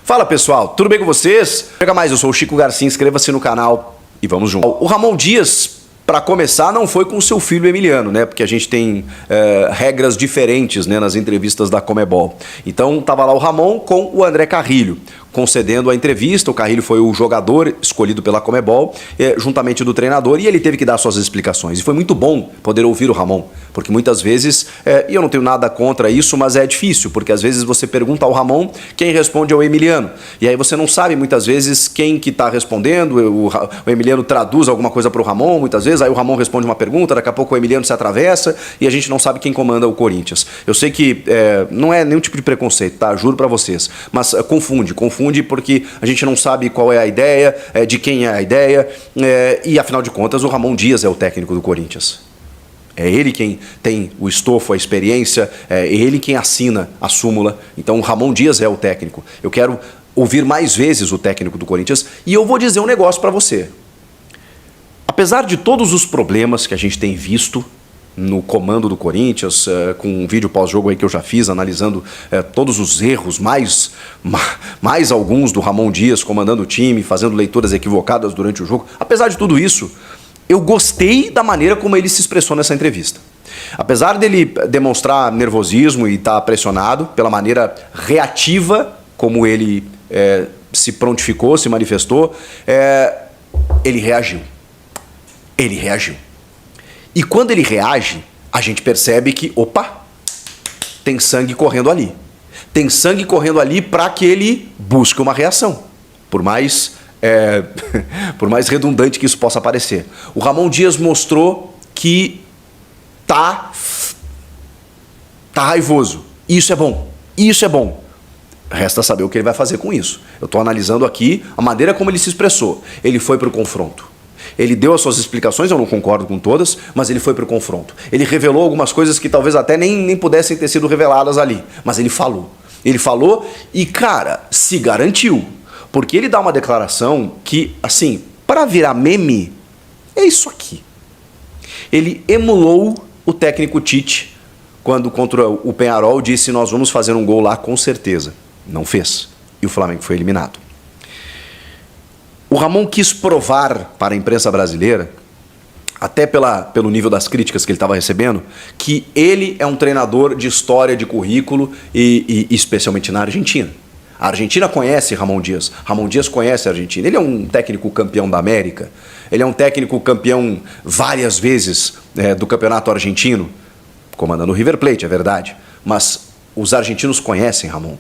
Fala pessoal, tudo bem com vocês? Chega mais, eu sou o Chico Garcia, inscreva-se no canal e vamos junto. O Ramon Dias, para começar, não foi com o seu filho Emiliano, né? Porque a gente tem regras diferentes, né, nas entrevistas da Comebol. Então tava lá o Ramon com o André Carrilho, concedendo a entrevista. O Carrilho foi o jogador escolhido pela Comebol, juntamente do treinador, e ele teve que dar suas explicações. E foi muito bom poder ouvir o Ramon, porque muitas vezes, e eu não tenho nada contra isso, mas é difícil, porque às vezes você pergunta ao Ramon, quem responde é o Emiliano. E aí você não sabe muitas vezes quem que está respondendo, o Emiliano traduz alguma coisa para o Ramon, muitas vezes, aí o Ramon responde uma pergunta, daqui a pouco o Emiliano se atravessa e a gente não sabe quem comanda o Corinthians. Eu sei que não é nenhum tipo de preconceito, tá? Juro para vocês. Mas confunde porque a gente não sabe qual é a ideia, de quem é a ideia, e afinal de contas o Ramon Dias é o técnico do Corinthians. É ele quem tem o estofo, a experiência, é ele quem assina a súmula. Então o Ramon Dias é o técnico. Eu quero ouvir mais vezes o técnico do Corinthians e eu vou dizer um negócio para você. Apesar de todos os problemas que a gente tem visto no comando do Corinthians, com um vídeo pós-jogo aí que eu já fiz, analisando todos os erros, mais alguns do Ramon Dias comandando o time, fazendo leituras equivocadas durante o jogo. Apesar de tudo isso, eu gostei da maneira como ele se expressou nessa entrevista. Apesar dele demonstrar nervosismo e estar pressionado pela maneira reativa como ele se prontificou, se manifestou, ele reagiu. Ele reagiu. E quando ele reage, a gente percebe que, opa, tem sangue correndo ali. Tem sangue correndo ali para que ele busque uma reação. Por mais redundante que isso possa parecer. O Ramon Dias mostrou que tá raivoso. Isso é bom. Isso é bom. Resta saber o que ele vai fazer com isso. Eu estou analisando aqui a maneira como ele se expressou. Ele foi para o confronto. Ele deu as suas explicações, eu não concordo com todas, mas ele foi para o confronto. Ele revelou algumas coisas que talvez até nem pudessem ter sido reveladas ali. Mas ele falou. Ele falou e, cara, se garantiu. Porque ele dá uma declaração que, assim, para virar meme, é isso aqui. Ele emulou o técnico Tite quando contra o Peñarol disse: nós vamos fazer um gol lá com certeza. Não fez. E o Flamengo foi eliminado. O Ramon quis provar para a imprensa brasileira, até pelo nível das críticas que ele estava recebendo, que ele é um treinador de história, de currículo, e especialmente na Argentina. A Argentina conhece Ramon Dias. Ramon Dias conhece a Argentina. Ele é um técnico campeão da América. Ele é um técnico campeão várias vezes do campeonato argentino, comandando o River Plate, é verdade. Mas os argentinos conhecem Ramon.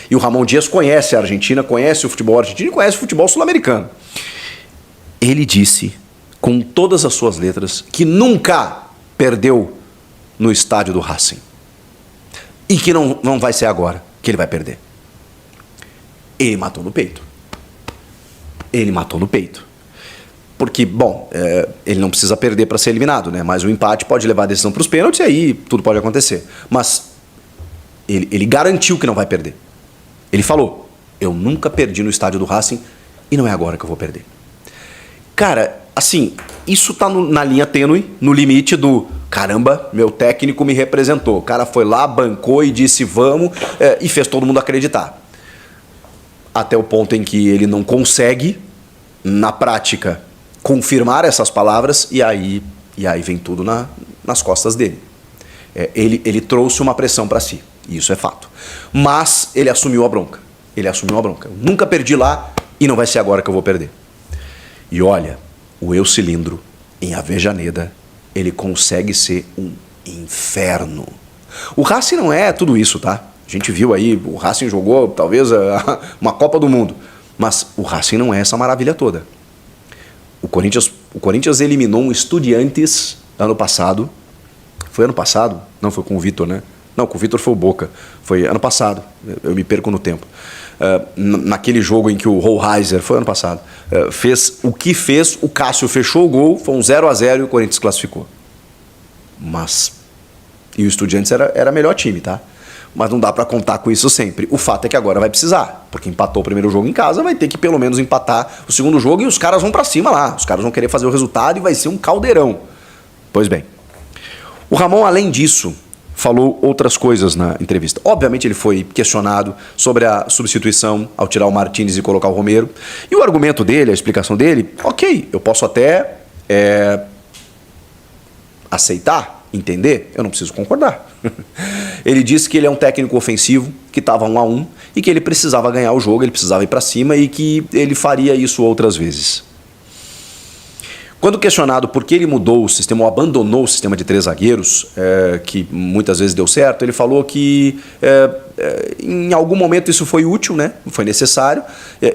E o Ramon Dias conhece a Argentina, conhece o futebol argentino e conhece o futebol sul-americano. Ele disse, com todas as suas letras, que nunca perdeu no estádio do Racing. E que não vai ser agora que ele vai perder. Ele matou no peito. Ele matou no peito. Porque, bom, ele não precisa perder para ser eliminado, né? Mas o empate pode levar a decisão para os pênaltis e aí tudo pode acontecer. Mas ele garantiu que não vai perder. Ele falou: eu nunca perdi no estádio do Racing e não é agora que eu vou perder. Cara, assim, isso tá na linha tênue, no limite do caramba, meu técnico me representou. O cara foi lá, bancou e disse vamos, e fez todo mundo acreditar. Até o ponto em que ele não consegue, na prática, confirmar essas palavras e aí vem tudo nas costas dele. Ele trouxe uma pressão para si, isso é fato. Mas ele assumiu a bronca. Ele assumiu a bronca. Eu nunca perdi lá e não vai ser agora que eu vou perder. E olha, o Eu Cilindro, em Avejaneda, ele consegue ser um inferno. O Racing não é tudo isso, tá? A gente viu aí, o Racing jogou talvez uma Copa do Mundo. Mas o Racing não é essa maravilha toda. O Corinthians eliminou um Estudiantes ano passado. Foi ano passado? Não, foi com o Vitor, né? Não, com o Vitor foi o Boca. Foi ano passado. Eu me perco no tempo. Naquele jogo em que o Rollheiser, foi ano passado, fez o que fez, o Cássio fechou o gol, foi um 0-0 e o Corinthians classificou. E o Estudiantes era melhor time, tá? Mas não dá pra contar com isso sempre. O fato é que agora vai precisar, porque empatou o primeiro jogo em casa, vai ter que pelo menos empatar o segundo jogo e os caras vão pra cima lá. Os caras vão querer fazer o resultado e vai ser um caldeirão. Pois bem, o Ramon, além disso, falou outras coisas na entrevista. Obviamente ele foi questionado sobre a substituição ao tirar o Martínez e colocar o Romero. E o argumento dele, a explicação dele, ok, eu posso até aceitar, entender, eu não preciso concordar. Ele disse que ele é um técnico ofensivo, que estava 1-1 e que ele precisava ganhar o jogo, ele precisava ir para cima e que ele faria isso outras vezes. Quando questionado por que ele mudou o sistema ou abandonou o sistema de 3 zagueiros, que muitas vezes deu certo, ele falou que em algum momento isso foi útil, né? Foi necessário.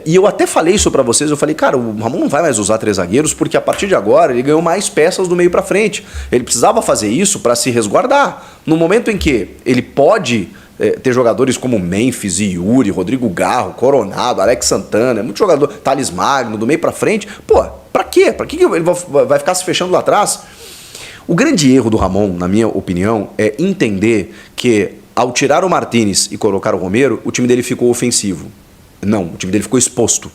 E eu até falei isso para vocês, eu falei, cara, o Ramon não vai mais usar 3 zagueiros porque a partir de agora ele ganhou mais peças do meio para frente. Ele precisava fazer isso para se resguardar. No momento em que ele pode ter jogadores como Memphis, Yuri, Rodrigo Garro, Coronado, Alex Santana, muito jogador, Thales Magno, do meio pra frente. Pô, pra quê? Pra que ele vai ficar se fechando lá atrás? O grande erro do Ramon, na minha opinião, é entender que ao tirar o Martínez e colocar o Romero, o time dele ficou ofensivo. Não, o time dele ficou exposto.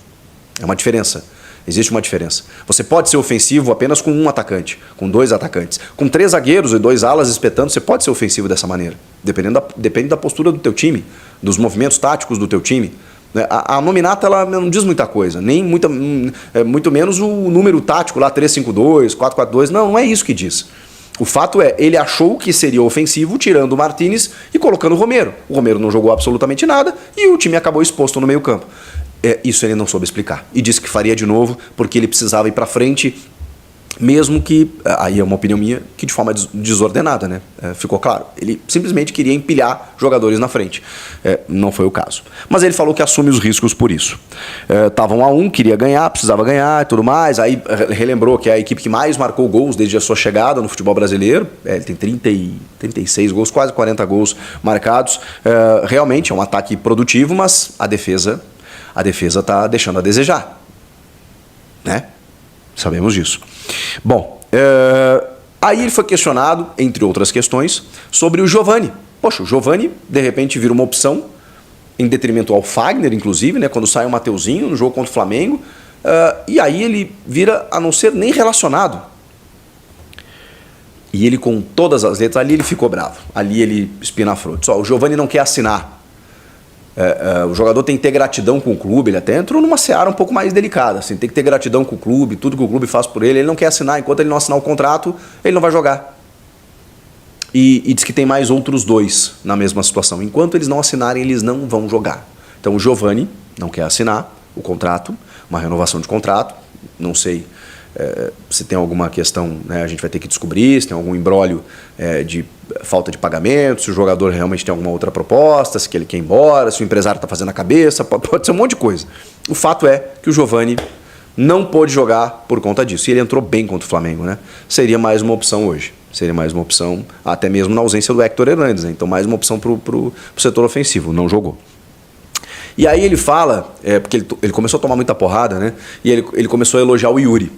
É uma diferença. Existe uma diferença. Você pode ser ofensivo apenas com um atacante, com 2 atacantes. Com 3 zagueiros e 2 alas espetando, você pode ser ofensivo dessa maneira. Depende da postura do teu time, dos movimentos táticos do teu time. A nominata ela não diz muita coisa, nem muito menos o número tático lá, 3-5-2, 4-4-2. Não é isso que diz. O fato é, ele achou que seria ofensivo tirando o Martínez e colocando o Romero. O Romero não jogou absolutamente nada e o time acabou exposto no meio campo. Isso ele não soube explicar. E disse que faria de novo porque ele precisava ir para frente, mesmo que, aí é uma opinião minha, que de forma desordenada, né? Ficou claro. Ele simplesmente queria empilhar jogadores na frente. Não foi o caso. Mas ele falou que assume os riscos por isso. Estavam 1-1, queria ganhar, precisava ganhar e tudo mais. Aí relembrou que é a equipe que mais marcou gols desde a sua chegada no futebol brasileiro. Ele tem 36 gols, quase 40 gols marcados. Realmente é um ataque produtivo, mas a defesa está deixando a desejar, né? Sabemos disso. Bom, aí ele foi questionado, entre outras questões, sobre o Giovani. Poxa, o Giovani, de repente, vira uma opção, em detrimento ao Fagner, inclusive, né? Quando sai o Mateuzinho no jogo contra o Flamengo, e aí ele vira a não ser nem relacionado. E ele, com todas as letras, ali ele ficou bravo. Ali ele espinafrou. Disse, o Giovani não quer assinar. O jogador tem que ter gratidão com o clube. Ele até entrou numa seara um pouco mais delicada, assim, tem que ter gratidão com o clube, tudo que o clube faz por ele. Ele não quer assinar, enquanto ele não assinar o contrato, ele não vai jogar. E diz que tem mais outros 2 na mesma situação. Enquanto eles não assinarem, eles não vão jogar. Então o Giovani não quer assinar o contrato, uma renovação de contrato. Não sei se tem alguma questão, né, a gente vai ter que descobrir, se tem algum imbróglio de falta de pagamento, se o jogador realmente tem alguma outra proposta, se ele quer ir embora, se o empresário está fazendo a cabeça, pode ser um monte de coisa. O fato é que o Giovani não pôde jogar por conta disso. E ele entrou bem contra o Flamengo, né? Seria mais uma opção hoje. Seria mais uma opção, até mesmo na ausência do Héctor Hernandes, né? Então mais uma opção para o setor ofensivo. Não jogou. E aí ele fala, porque ele começou a tomar muita porrada, né? E ele começou a elogiar o Yuri.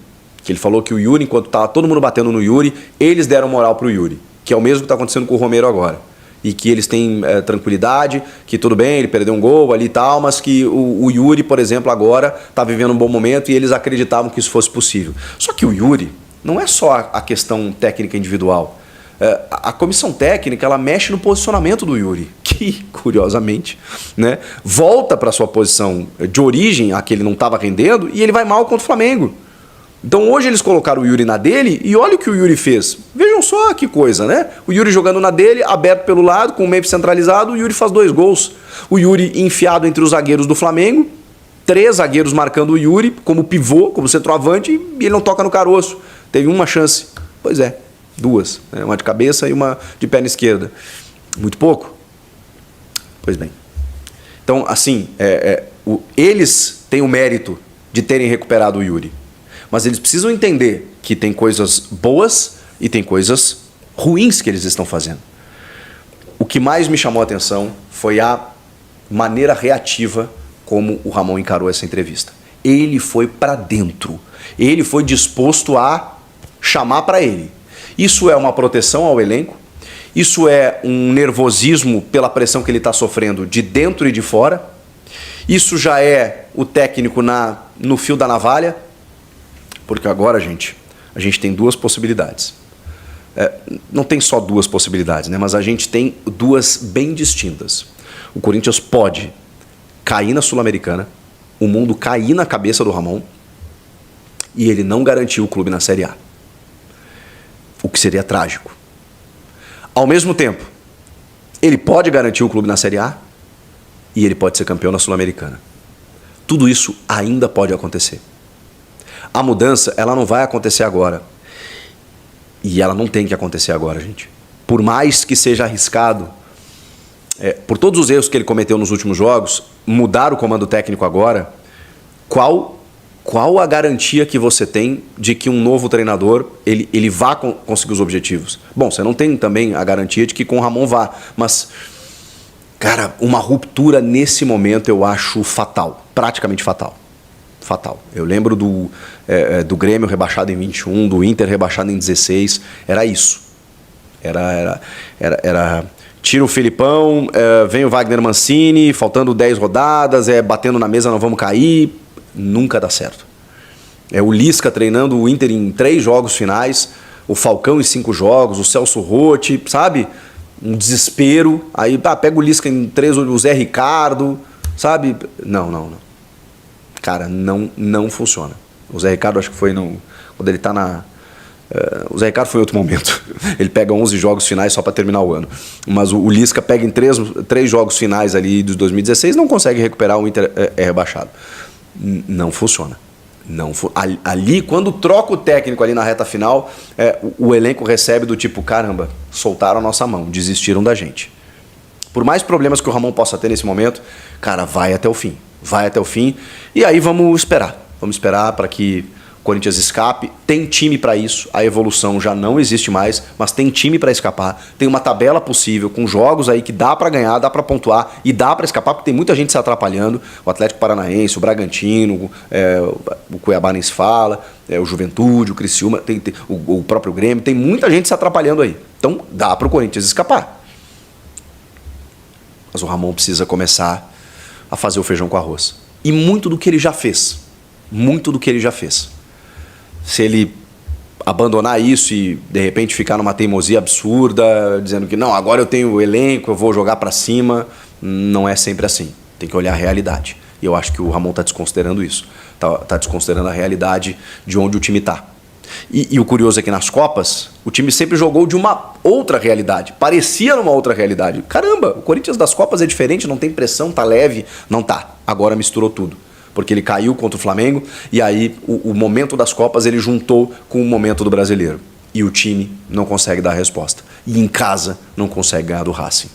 Que ele falou que o Yuri, enquanto estava todo mundo batendo no Yuri, eles deram moral pro Yuri. Que é o mesmo que está acontecendo com o Romero agora. E que eles têm tranquilidade, que tudo bem, ele perdeu um gol ali e tal, mas que o Yuri, por exemplo, agora está vivendo um bom momento e eles acreditavam que isso fosse possível. Só que o Yuri não é só a questão técnica individual. A comissão técnica, ela mexe no posicionamento do Yuri, que, curiosamente, né, volta para sua posição de origem, a que ele não estava rendendo, e ele vai mal contra o Flamengo. Então hoje eles colocaram o Yuri na dele e olha o que o Yuri fez. Vejam só que coisa, né? O Yuri jogando na dele, aberto pelo lado, com o meio centralizado, o Yuri faz 2 gols. O Yuri enfiado entre os zagueiros do Flamengo, 3 zagueiros marcando o Yuri como pivô, como centroavante, e ele não toca no caroço. Teve uma chance. Pois é, 2. Né? Uma de cabeça e uma de perna esquerda. Muito pouco? Pois bem. Então, assim, eles têm o mérito de terem recuperado o Yuri. Mas eles precisam entender que tem coisas boas e tem coisas ruins que eles estão fazendo. O que mais me chamou a atenção foi a maneira reativa como o Ramon encarou essa entrevista. Ele foi para dentro. Ele foi disposto a chamar para ele. Isso é uma proteção ao elenco. Isso é um nervosismo pela pressão que ele está sofrendo de dentro e de fora. Isso já é o técnico no fio da navalha. Porque agora, gente, a gente tem 2 possibilidades. não tem só duas possibilidades, né? Mas a gente tem duas bem distintas. O Corinthians pode cair na Sul-Americana, o mundo cair na cabeça do Ramon e ele não garantir o clube na Série A. O que seria trágico. Ao mesmo tempo, ele pode garantir o clube na Série A e ele pode ser campeão na Sul-Americana. Tudo isso ainda pode acontecer. A mudança, ela não vai acontecer agora. E ela não tem que acontecer agora, gente. Por mais que seja arriscado, por todos os erros que ele cometeu nos últimos jogos, mudar o comando técnico agora, qual a garantia que você tem de que um novo treinador ele vá conseguir os objetivos? Bom, você não tem também a garantia de que com o Ramon vá, mas, cara, uma ruptura nesse momento eu acho fatal, praticamente fatal. Fatal. Eu lembro do Grêmio rebaixado em 21, do Inter rebaixado em 16, era isso. Era tira o Filipão, vem o Wagner Mancini, faltando 10 rodadas, batendo na mesa, não vamos cair, nunca dá certo. O Lisca treinando o Inter em 3 jogos finais, o Falcão em 5 jogos, o Celso Rotti, sabe? Um desespero, aí pega o Lisca em 3, o Zé Ricardo, sabe? Não. Cara, não funciona. O Zé Ricardo, acho que foi quando ele tá na... o Zé Ricardo foi em outro momento. Ele pega 11 jogos finais só para terminar o ano. Mas o Lisca pega em 3 jogos finais ali de 2016, não consegue recuperar, o Inter rebaixado. Não funciona. Ali, quando troca o técnico ali na reta final, o elenco recebe do tipo, caramba, soltaram a nossa mão, desistiram da gente. Por mais problemas que o Ramon possa ter nesse momento, cara, vai até o fim. E aí vamos esperar para que o Corinthians escape. Tem time para isso, a evolução já não existe mais, mas tem time para escapar. Tem uma tabela possível com jogos aí que dá para ganhar, dá para pontuar e dá para escapar, porque tem muita gente se atrapalhando. O Atlético Paranaense, o Bragantino, o Cuiabá nem se fala, o Juventude, o Criciúma, o próprio Grêmio, tem muita gente se atrapalhando aí. Então dá para o Corinthians escapar. Mas o Ramon precisa começar a fazer o feijão com arroz. E muito do que ele já fez. Se ele abandonar isso e, de repente, ficar numa teimosia absurda, dizendo que não, agora eu tenho o elenco, eu vou jogar para cima, não é sempre assim. Tem que olhar a realidade. E eu acho que o Ramon está desconsiderando isso. Está desconsiderando a realidade de onde o time está. E o curioso é que nas Copas, o time sempre jogou de uma outra realidade. Parecia numa outra realidade. Caramba, o Corinthians das Copas é diferente, não tem pressão, tá leve. Não tá. Agora misturou tudo. Porque ele caiu contra o Flamengo e aí o momento das Copas ele juntou com o momento do Brasileiro. E o time não consegue dar a resposta. E em casa não consegue ganhar do Racing.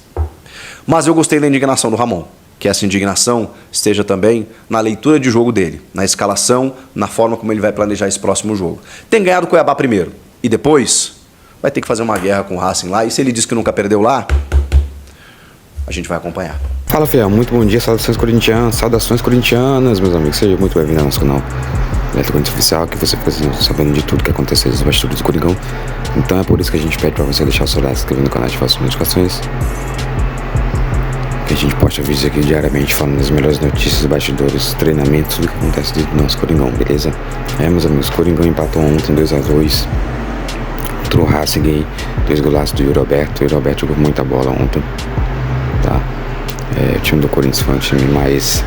Mas eu gostei da indignação do Ramon. Que essa indignação esteja também na leitura de jogo dele, na escalação, na forma como ele vai planejar esse próximo jogo. Tem ganhado o Cuiabá primeiro e depois vai ter que fazer uma guerra com o Racing lá, e se ele diz que nunca perdeu lá, a gente vai acompanhar. Fala, fiel, muito bom dia, saudações corintianas, meus amigos, seja muito bem-vindo ao nosso canal Eletro Corinthians Oficial, que você fica sabendo de tudo que acontece nos bastidores do Coringão. Então é por isso que a gente pede para você deixar o seu like, se inscrever no canal e ativar as notificações. Que a gente posta vídeos aqui diariamente falando das melhores notícias, bastidores, treinamentos, tudo que acontece dentro do nosso Coringão, beleza? Meus amigos, o Coringão empatou ontem 2-2 contra o Racing aí, 2 golaços do Yuri Alberto. O Yuri Alberto jogou muita bola ontem, tá? O time do Corinthians foi um time mais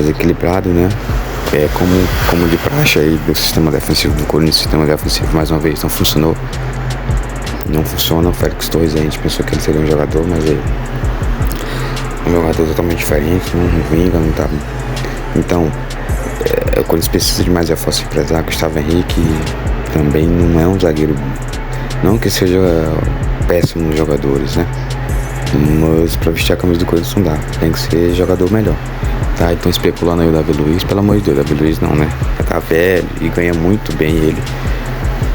equilibrado, né? Como de praxe aí do sistema defensivo do Corinthians. O sistema defensivo mais uma vez não funcionou. Não funciona. O Félix Torres, a gente pensou que ele seria um jogador, mas ele um jogador totalmente diferente, não vinga, não tá. Então, o Corinthians precisa de mais reforço para zaga. Gustavo Henrique também não é um zagueiro, não que seja péssimo nos jogadores, né? Mas para vestir a camisa do Corinthians não dá, tem que ser jogador melhor, tá? Então especulando aí o Davi Luiz, pelo amor de Deus, Davi Luiz não, né? Já tá velho e ganha muito bem ele.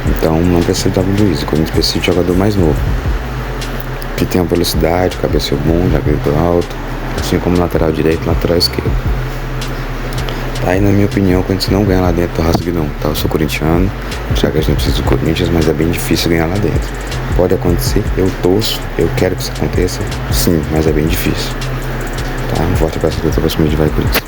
Então não precisa de Davi Luiz, o Corinthians precisa de jogador mais novo, que tenha velocidade, cabeceio bom, zagueiro alto, assim como lateral direito e lateral esquerdo. Tá aí, na minha opinião, o Corinthians não ganha lá dentro do Racing, não, tá? Eu sou corintiano, já que a gente precisa do Corinthians, mas é bem difícil ganhar lá dentro. Pode acontecer, eu torço, eu quero que isso aconteça, sim, mas é bem difícil. Tá? Um forte abraço, até o próximo vídeo, vai Corinthians.